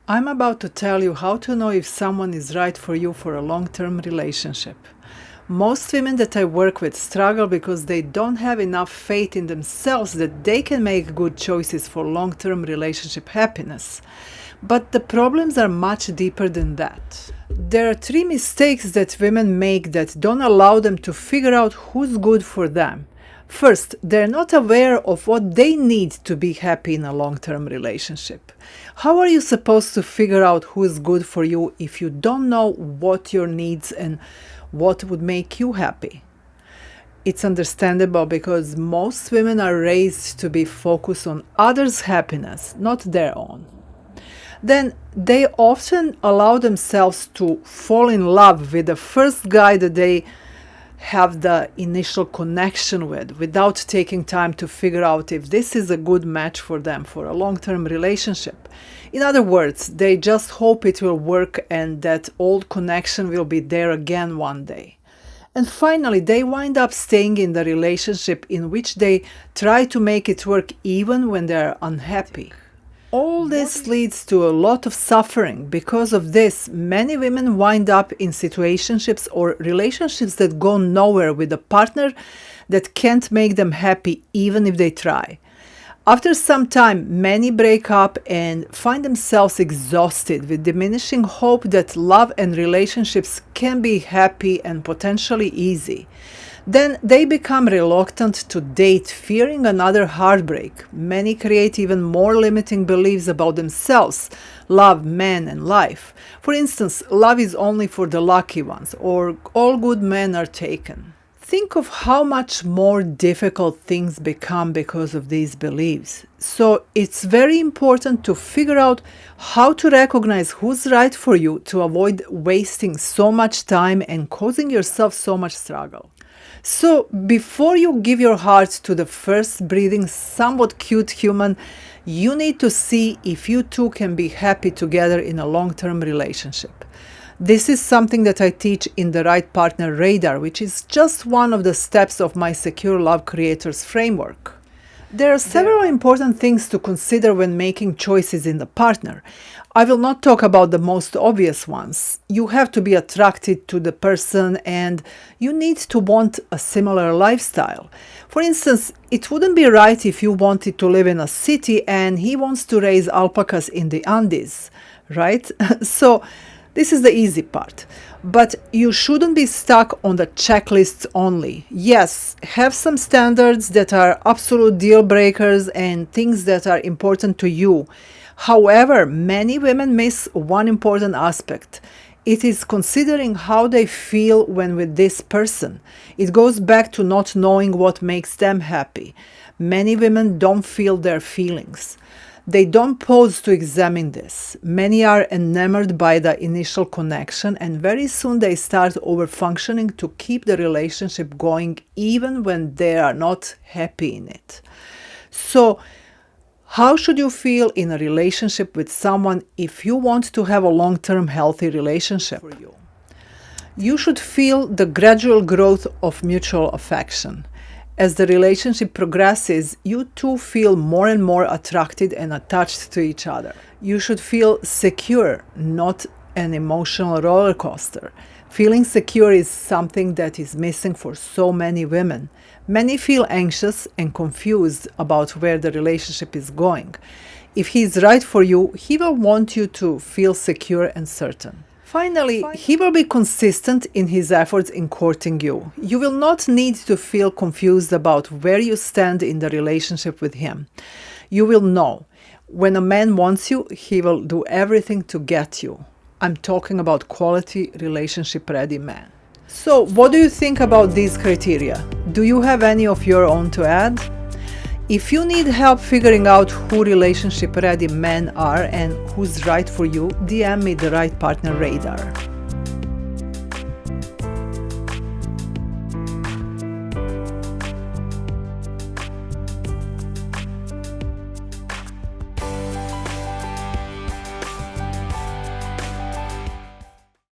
I'm about to tell you how to know if someone is right for you for a long-term relationship. Most women that I work with struggle because they don't have enough faith in themselves that they can make good choices for long-term relationship happiness. But the problems are much deeper than that. There are three mistakes that women make that don't allow them to figure out who's good for them. First, they're not aware of what they need to be happy in a long-term relationship. How are you supposed to figure out who is good for you if you don't know what your needs and what would make you happy? It's understandable because most women are raised to be focused on others' happiness, not their own. Then they often allow themselves to fall in love with the first guy that they have the initial connection with without taking time to figure out if this is a good match for them for a long-term relationship. In other words, they just hope it will work and that old connection will be there again one day. And finally, they wind up staying in the relationship in which they try to make it work even when they are unhappy. All this leads to a lot of suffering. Because of this, many women wind up in situationships or relationships that go nowhere with a partner that can't make them happy even if they try. After some time, many break up and find themselves exhausted with diminishing hope that love and relationships can be happy and potentially easy. Then they become reluctant to date, fearing another heartbreak. Many create even more limiting beliefs about themselves, love, men, and life. For instance, love is only for the lucky ones, or all good men are taken. Think of how much more difficult things become because of these beliefs. So it's very important to figure out how to recognize who's right for you to avoid wasting so much time and causing yourself so much struggle. So before you give your heart to the first breathing, somewhat cute human, you need to see if you two can be happy together in a long-term relationship. This is something that I teach in the Right Partner Radar, which is just one of the steps of my Secure Love Creators framework. There are several important things to consider when making choices in the partner. I will not talk about the most obvious ones. You have to be attracted to the person and you need to want a similar lifestyle. For instance, it wouldn't be right if you wanted to live in a city and he wants to raise alpacas in the Andes, right? So this is the easy part. But you shouldn't be stuck on the checklists only. Yes, have some standards that are absolute deal breakers and things that are important to you. However, many women miss one important aspect. It is considering how they feel when with this person. It goes back to not knowing what makes them happy. Many women don't feel their feelings. They don't pause to examine this. Many are enamored by the initial connection and very soon they start overfunctioning to keep the relationship going even when they are not happy in it. So, how should you feel in a relationship with someone if you want to have a long-term healthy relationship? You should feel the gradual growth of mutual affection. As the relationship progresses, you two feel more and more attracted and attached to each other. You should feel secure, not an emotional roller coaster. Feeling secure is something that is missing for so many women. Many feel anxious and confused about where the relationship is going. If he is right for you, he will want you to feel secure and certain. Finally, he will be consistent in his efforts in courting you. You will not need to feel confused about where you stand in the relationship with him. You will know. When a man wants you, he will do everything to get you. I'm talking about quality relationship-ready men. So, what do you think about these criteria? Do you have any of your own to add? If you need help figuring out who relationship-ready men are and who's right for you, DM me the Right Partner Radar.